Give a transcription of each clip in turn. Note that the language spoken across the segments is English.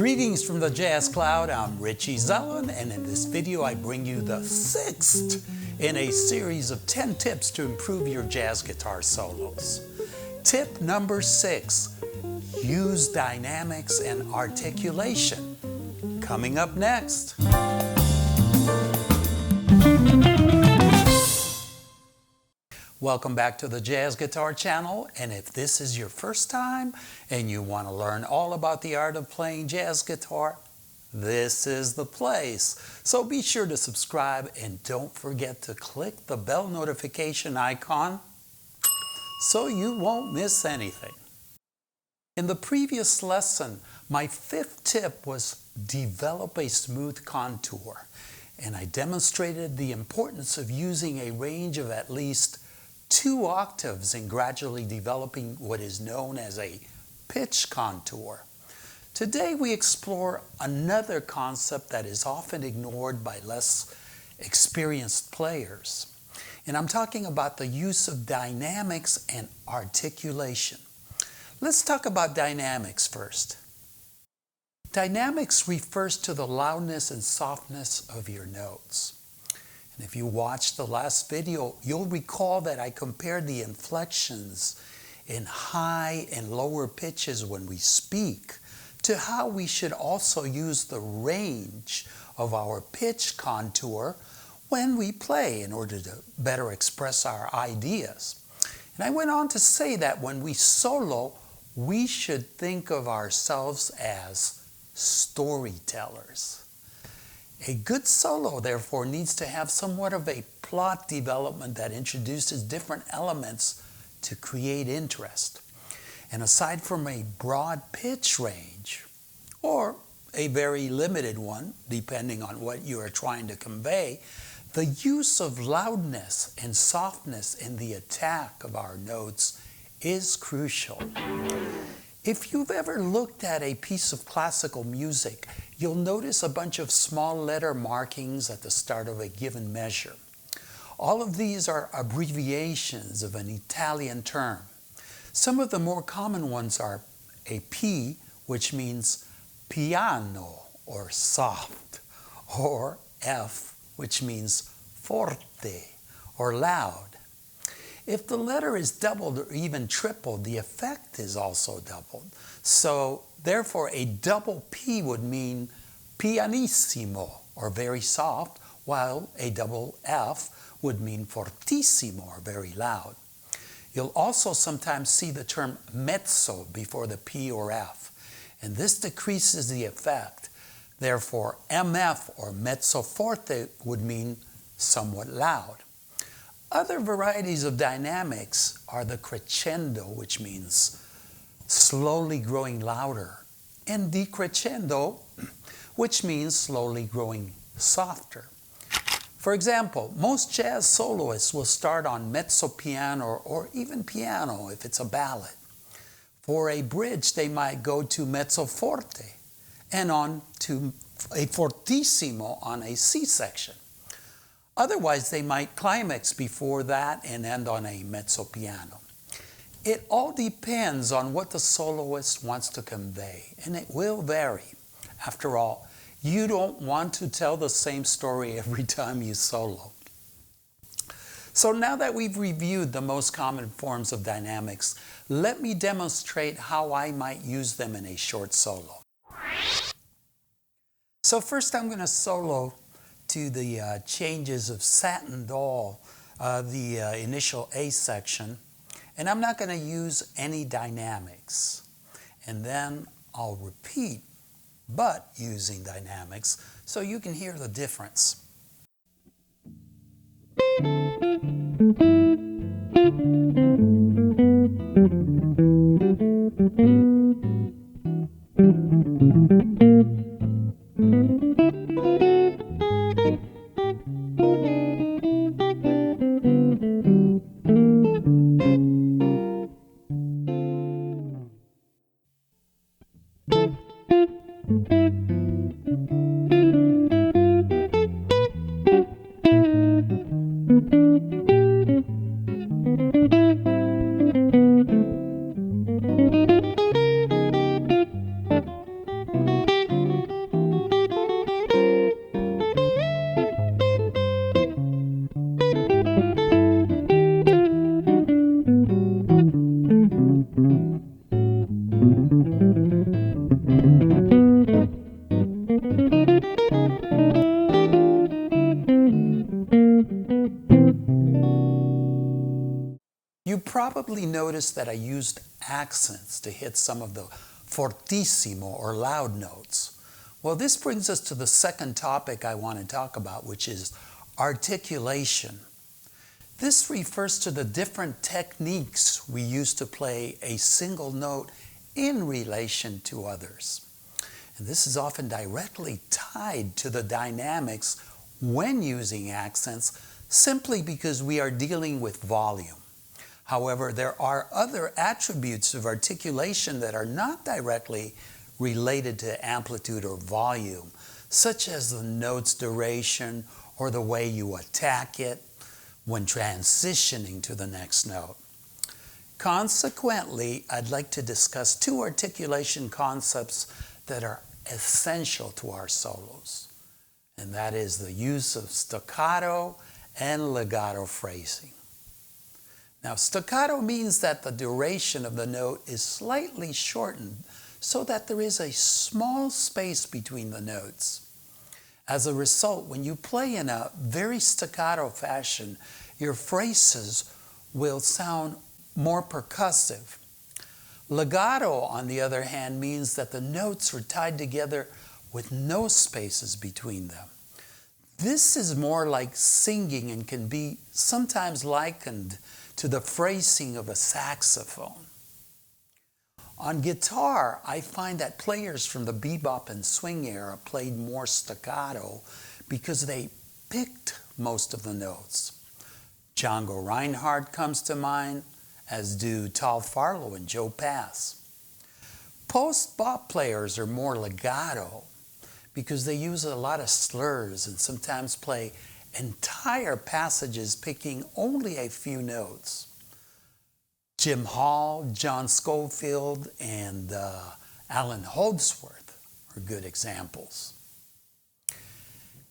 Greetings from the Jazz Cloud. I'm Richie Zellon, and in this video I bring you the 6th in a series of 10 tips to improve your jazz guitar solos. Tip number 6, use dynamics and articulation. Coming up next. Welcome back to the Jazz Guitar channel, and if this is your first time and you want to learn all about the art of playing jazz guitar, this is the place. So be sure to subscribe and don't forget to click the bell notification icon so you won't miss anything. In the previous lesson, my 5th tip was develop a smooth contour, and I demonstrated the importance of using a range of at least 2 octaves in gradually developing what is known as a pitch contour. Today we explore another concept that is often ignored by less experienced players. And I'm talking about the use of dynamics and articulation. Let's talk about dynamics first. Dynamics refers to the loudness and softness of your notes. And if you watched the last video, you'll recall that I compared the inflections in high and lower pitches when we speak to how we should also use the range of our pitch contour when we play in order to better express our ideas. And I went on to say that when we solo, we should think of ourselves as storytellers. A good solo, therefore, needs to have somewhat of a plot development that introduces different elements to create interest. And aside from a broad pitch range, or a very limited one, depending on what you are trying to convey, the use of loudness and softness in the attack of our notes is crucial. If you've ever looked at a piece of classical music, you'll notice a bunch of small letter markings at the start of a given measure. All of these are abbreviations of an Italian term. Some of the more common ones are a P, which means piano or soft, or F, which means forte or loud. If the letter is doubled or even tripled, the effect is also doubled. So, therefore, a double P would mean pianissimo, or very soft, while a double F would mean fortissimo, or very loud. You'll also sometimes see the term mezzo before the P or F, and this decreases the effect. Therefore, MF, or mezzo forte, would mean somewhat loud. Other varieties of dynamics are the crescendo, which means slowly growing louder, and decrescendo, which means slowly growing softer. For example, most jazz soloists will start on mezzo piano or even piano if it's a ballad. For a bridge, they might go to mezzo forte and on to a fortissimo on a C section. Otherwise, they might climax before that and end on a mezzo piano. It all depends on what the soloist wants to convey, and it will vary. After all, you don't want to tell the same story every time you solo. So now that we've reviewed the most common forms of dynamics, let me demonstrate how I might use them in a short solo. So first I'm going to solo to the changes of Satin Doll, the initial A section, and I'm not going to use any dynamics. And then I'll repeat, but using dynamics, so you can hear the difference. You probably noticed that I used accents to hit some of the fortissimo or loud notes. Well, this brings us to the second topic I want to talk about, which is articulation. This refers to the different techniques we use to play a single note in relation to others. And this is often directly tied to the dynamics when using accents, simply because we are dealing with volume. However, there are other attributes of articulation that are not directly related to amplitude or volume, such as the note's duration or the way you attack it when transitioning to the next note. Consequently, I'd like to discuss two articulation concepts that are essential to our solos, and that is the use of staccato and legato phrasing. Now, staccato means that the duration of the note is slightly shortened so that there is a small space between the notes. As a result, when you play in a very staccato fashion, your phrases will sound more percussive. Legato, on the other hand, means that the notes are tied together with no spaces between them. This is more like singing and can be sometimes likened to the phrasing of a saxophone. On guitar, I find that players from the bebop and swing era played more staccato because they picked most of the notes. Django Reinhardt comes to mind, as do Tal Farlow and Joe Pass. Post-bop players are more legato because they use a lot of slurs and sometimes play entire passages picking only a few notes. Jim Hall, John Schofield, and Alan Holdsworth are good examples.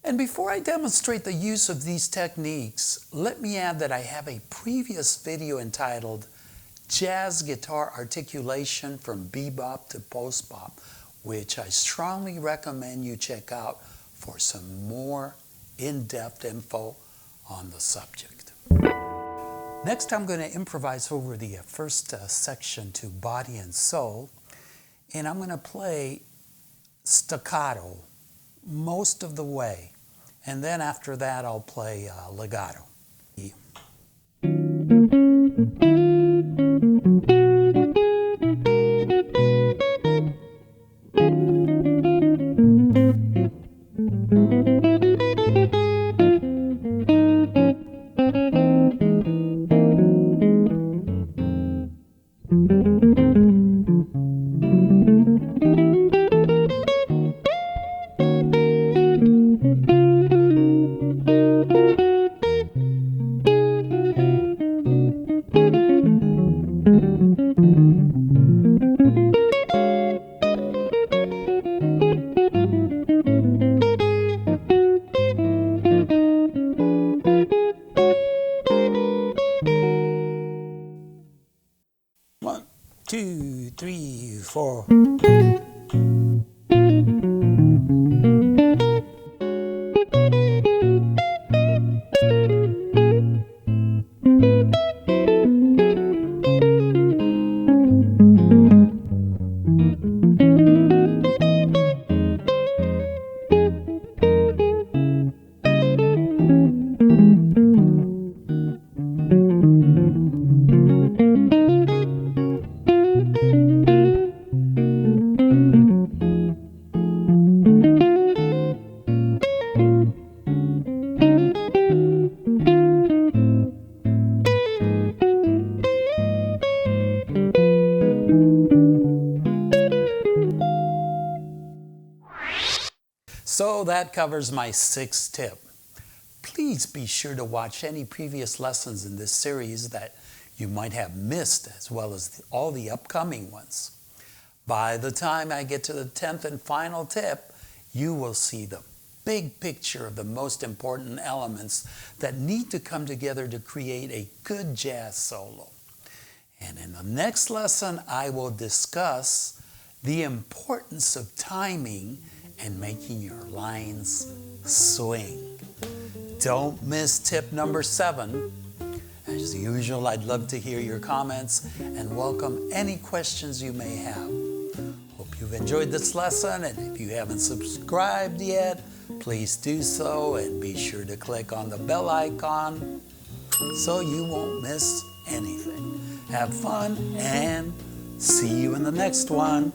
And before I demonstrate the use of these techniques, let me add that I have a previous video entitled Jazz Guitar Articulation from Bebop to Post-Bop, which I strongly recommend you check out for some more in-depth info on the subject. Next, I'm going to improvise over the first section to Body and Soul, and I'm going to play staccato most of the way, and then after that I'll play legato. One, two, three, four. So that covers my sixth tip. Please be sure to watch any previous lessons in this series that you might have missed, as well as all the upcoming ones. By the time I get to the 10th and final tip, you will see the big picture of the most important elements that need to come together to create a good jazz solo. And in the next lesson, I will discuss the importance of timing and making your lines swing. Don't miss tip number 7. As usual, I'd love to hear your comments and welcome any questions you may have. Hope you've enjoyed this lesson, and if you haven't subscribed yet, please do so and be sure to click on the bell icon so you won't miss anything. Have fun and see you in the next one.